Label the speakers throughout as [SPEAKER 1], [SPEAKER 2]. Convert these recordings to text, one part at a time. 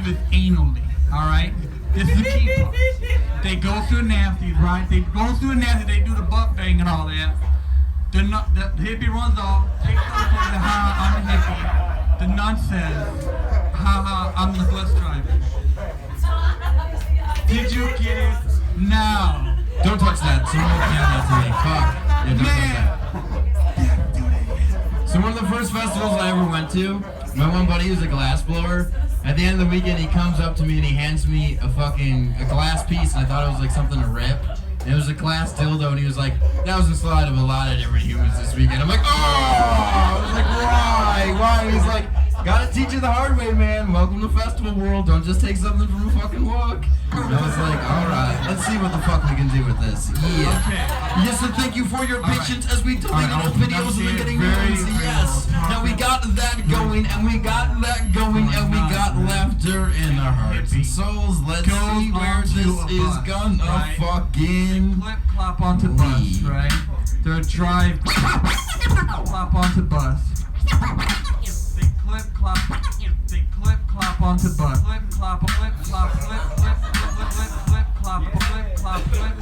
[SPEAKER 1] is anally, alright? This is the key part. They go through nasties, right? They go through nasty, they do the butt bang and all that. The hippie runs off, takes the ha, I'm the hippie. The nun says, ha, I'm the bus driver. Did you get it? Now.
[SPEAKER 2] Don't touch that. Someone will hand that to me. Fuck. Yeah, don't touch that. So one of the first festivals I ever went to, my one buddy was a glass blower. At the end of the weekend, he comes up to me and he hands me a glass piece, and I thought it was like something to rip. And it was a glass dildo, and he was like, that was the slide of a lot of different humans this weekend. I'm like, oh! I was like, why? And he's like, gotta teach you the hard way, man. Welcome to festival world. Don't just take something from a fucking walk. And I was like, alright, let's see what the fuck we can do with this. Yeah.
[SPEAKER 1] Okay.
[SPEAKER 2] Yes, and thank you for your patience as we deleted old videos and getting news. Yes. Now we got that going, and we got that going, and we got laughter in our hearts and souls. Let's see where this is gonna fucking
[SPEAKER 1] clip clop onto bus, right? They're drive clop onto bus. They clip clop onto bus. Clip clop, clip clop, clip clop, clip clop, clip clop, clip clop, clip clop, clip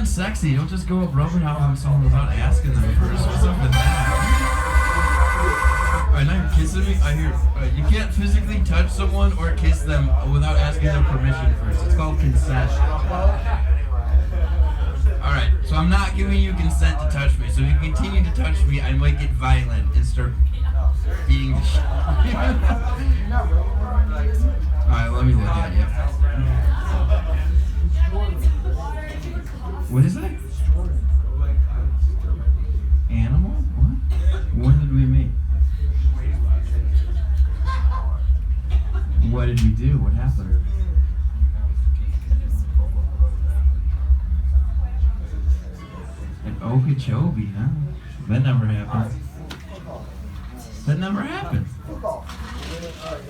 [SPEAKER 2] Sexy. Don't just go up rubbing off on someone without asking them first. What's up with that? Alright, now you're kissing me. I hear you can't physically touch someone or kiss them without asking their permission first. It's called consent. Alright, so I'm not giving you consent to touch me. So if you continue to touch me, I might get violent and start beating the shit. Alright, let me look at you. What is that? Animal? What? When did we meet? What did we do? What happened? An Okeechobee, huh? That never happened. That never happened.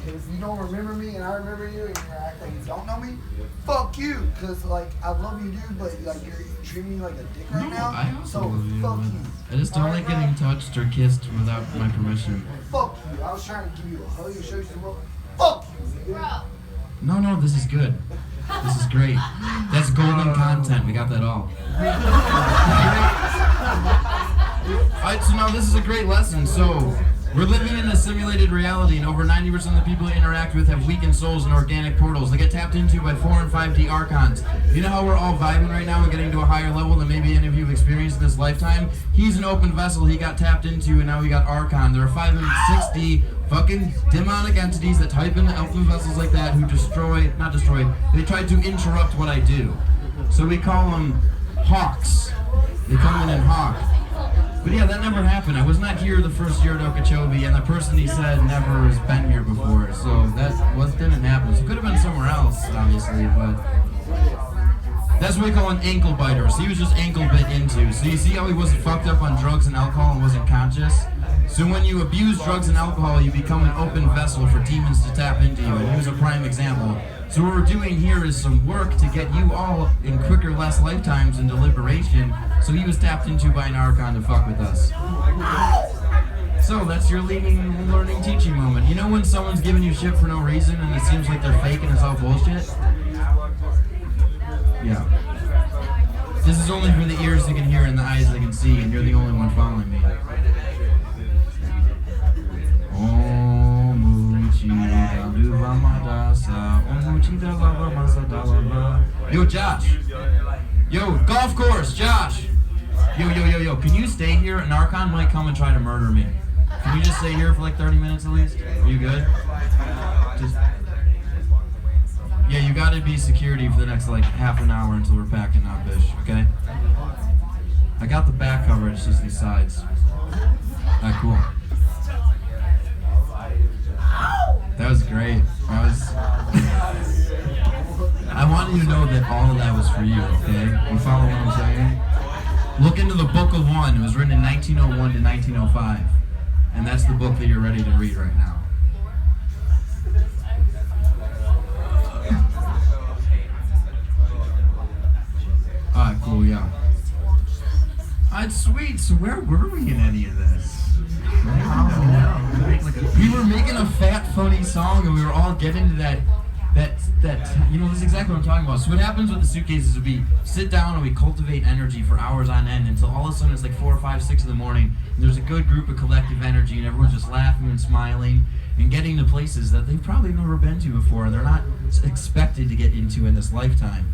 [SPEAKER 3] If you don't remember me and I remember you and you act like you don't know me, fuck you. Cause like I love you, dude, but like you're treating me like a dick right now.
[SPEAKER 2] I also
[SPEAKER 3] so
[SPEAKER 2] love you.
[SPEAKER 3] fuck you.
[SPEAKER 2] I just don't like getting touched or kissed without my permission.
[SPEAKER 3] Fuck you. I was trying to give you a hug and show you some love. Fuck you, nigga.
[SPEAKER 2] No, this is good. This is great. That's golden content. We got that all. Alright, so now this is a great lesson. So, we're living in a simulated reality, and over 90% of the people we interact with have weakened souls and organic portals. They get tapped into by 4 and 5D archons. You know how we're all vibing right now and getting to a higher level than maybe any of you have experienced in this lifetime? He's an open vessel he got tapped into, and now we got archon. There are 5 and 6D fucking demonic entities that type into open vessels like that who they try to interrupt what I do. So we call them hawks. They come in hawk. But yeah, that never happened. I was not here the first year at Okeechobee, and the person he said never has been here before, so that didn't happen. So it could have been somewhere else, obviously, but that's what we call an ankle biter. So he was just ankle bit into. So you see how he wasn't fucked up on drugs and alcohol and wasn't conscious? So when you abuse drugs and alcohol, you become an open vessel for demons to tap into you, and he was a prime example. So what we're doing here is some work to get you all in quicker, less lifetimes into liberation. So he was tapped into by an archon to fuck with us. So that's your learning, teaching moment. You know when someone's giving you shit for no reason and it seems like they're fake and it's all bullshit? Yeah. This is only for the ears that can hear and the eyes that can see, and you're the only one following me. Yo, Josh. Yo, golf course, Josh. Yo. Can you stay here? An archon might come and try to murder me. Can you just stay here for like 30 minutes at least? Are you good? Yeah, you gotta be security for the next like half an hour until we're packing up, Bish, okay? I got the back coverage, it's just these sides. Alright, cool. That was great. I want you to know that all of that was for you, okay? You follow what I'm saying? Look into the Book of One. It was written in 1901 to 1905. And that's the book that you're ready to read right now. Alright, cool, yeah. Alright, sweet. So where were we in any of this? We were making a fat, funny song, and we were all getting to that, you know, this is exactly what I'm talking about. So what happens with the Suitcases is we sit down and we cultivate energy for hours on end until all of a sudden it's like 4 or 5, 6 in the morning, and there's a good group of collective energy, and everyone's just laughing and smiling and getting to places that they've probably never been to before, and they're not expected to get into in this lifetime.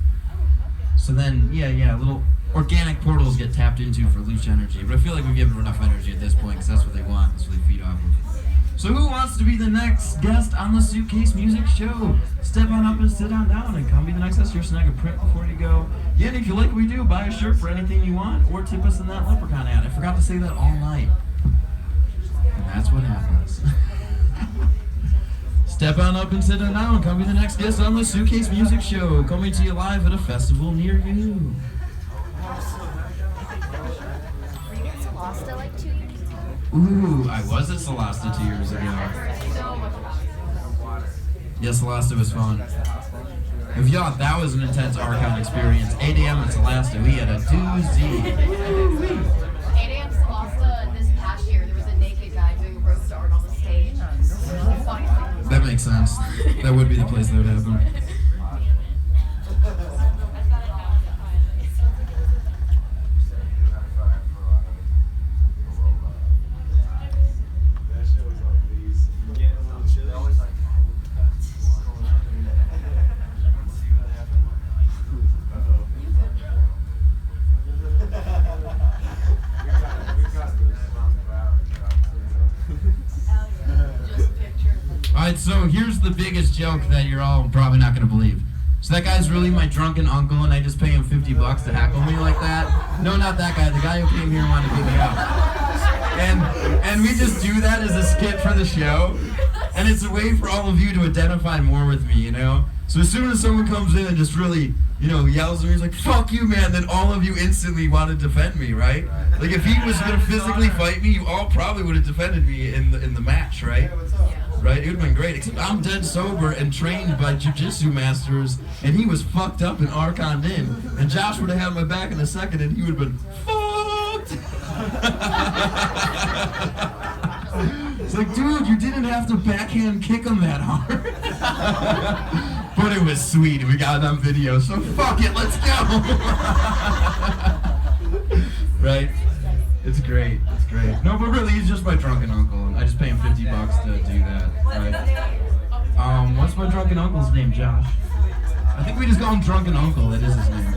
[SPEAKER 2] So then, yeah, little organic portals get tapped into for loose energy, but I feel like we've given them enough energy at this point because that's what they want, that's what they feed off of. So who wants to be the next guest on the Suitcase Music Show? Step on up and sit on down and come be the next guest. Here, snag a print before you go. Yeah, and if you like what we do, buy a shirt for anything you want, or tip us in that leprechaun ad. I forgot to say that all night. And that's what happens. Step on up and sit on down and come be the next guest on the Suitcase Music Show, coming to you live at a festival near you.
[SPEAKER 4] Were you at Solasta like 2 years ago?
[SPEAKER 2] Ooh, I was at Solasta 2 years ago. Yeah, Solasta was fun. If y'all, that was an intense archon experience. 8 a.m. at Solasta, we had a doozy.
[SPEAKER 4] 8 a.m. Solasta this past year, there was a naked guy doing roast art on the stage.
[SPEAKER 2] That makes sense. That would be the place that would happen. Alright, so here's the biggest joke that you're all probably not going to believe. So that guy's really my drunken uncle, and I just pay him $50 to heckle me like that? No, not that guy. The guy who came here and wanted to beat me up. And we just do that as a skit for the show. And it's a way for all of you to identify more with me, you know? So as soon as someone comes in and just really, you know, yells at me, he's like, fuck you, man, then all of you instantly want to defend me, right? Like, if he was going to physically fight me, you all probably would have defended me in the match, right? Right? It would have been great, except I'm dead sober and trained by jiu-jitsu masters, and he was fucked up and archoned in. And Josh would have had my back in a second, and he would have been fucked! It's like, dude, you didn't have to backhand kick him that hard. But it was sweet. We got it on video, so fuck it, let's go. Right? It's great. It's great. No, but really, he's just my drunken uncle, and I just pay him $50 to do that. Right? What's my drunken uncle's name, Josh? I think we just call him Drunken Uncle. That is his name.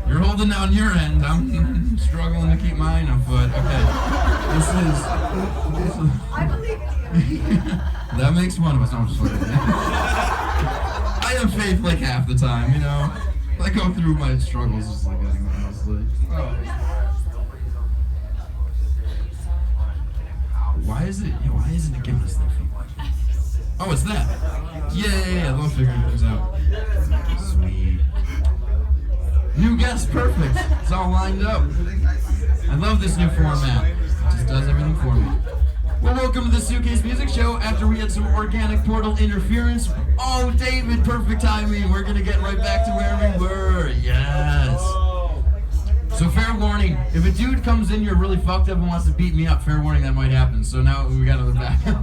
[SPEAKER 2] You're holding down your end. I'm struggling to keep mine afoot. Okay. This is
[SPEAKER 4] I believe in you.
[SPEAKER 2] that makes one of us. No, I'm just looking. I have faith like half the time, you know. I go through my struggles just like anyone else. Like, oh. Why isn't it giving us that feedback? Oh, it's that. Yeah. I love figuring things out. Sweet. New guest, perfect. It's all lined up. I love this new format. It just does everything for me. Well, welcome to the Suitcase Music Show. After we had some organic portal interference. Oh, David, perfect timing. We're gonna get right back to where we were. Yes. So fair warning, if a dude comes in here really fucked up and wants to beat me up, fair warning, that might happen. So now we got another backup.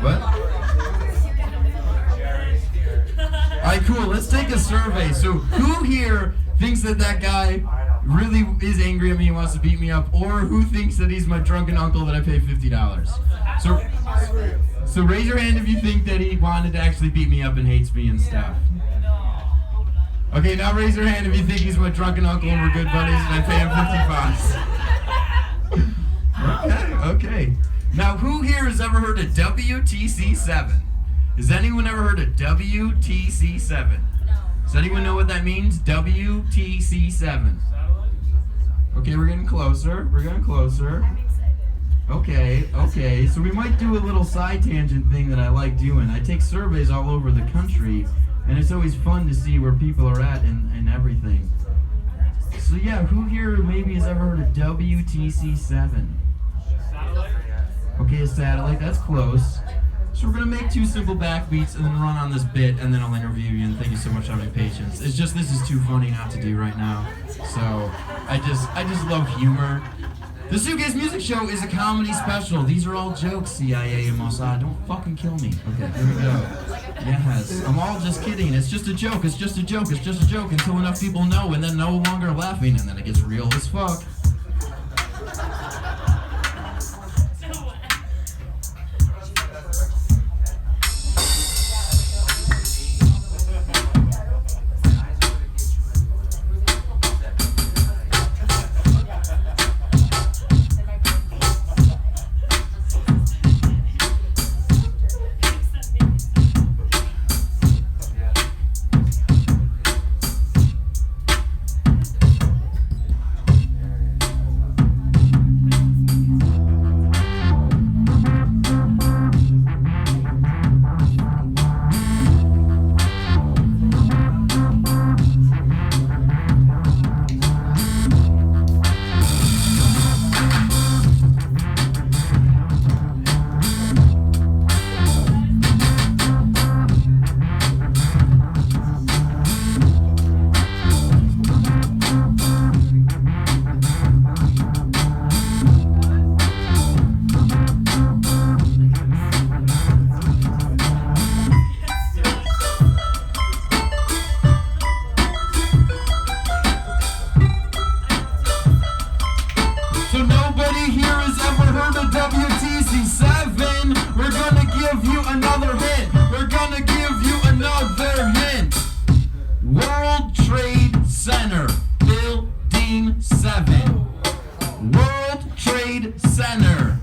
[SPEAKER 2] What? Alright, cool. Let's take a survey. So who here thinks that guy really is angry at me and wants to beat me up, or who thinks that he's my drunken uncle that I pay $50? So raise your hand if you think that he wanted to actually beat me up and hates me and stuff. Okay, now raise your hand if you think he's my drunken uncle and we're good buddies and I pay him $50. Okay. Now, who here has ever heard of WTC7? Has anyone ever heard of WTC7? Does anyone know what that means? WTC7. Okay, we're getting closer. Okay. So we might do a little side tangent thing that I like doing. I take surveys all over the country, and it's always fun to see where people are at and everything. So yeah, who here maybe has ever heard of WTC7? Okay, a satellite, that's close. So we're gonna make 2 simple backbeats and then run on this bit, and then I'll interview you, and thank you so much for having patience. It's just, this is too funny not to do right now. So I just love humor. The Suitcase Music Show is a comedy special. These are all jokes, CIA and Mossad. Don't fucking kill me. Okay, here we go. Yes, I'm all just kidding. It's just a joke, until enough people know and then no longer laughing, and then it gets real as fuck. World Trade Center, Building 7. World Trade Center.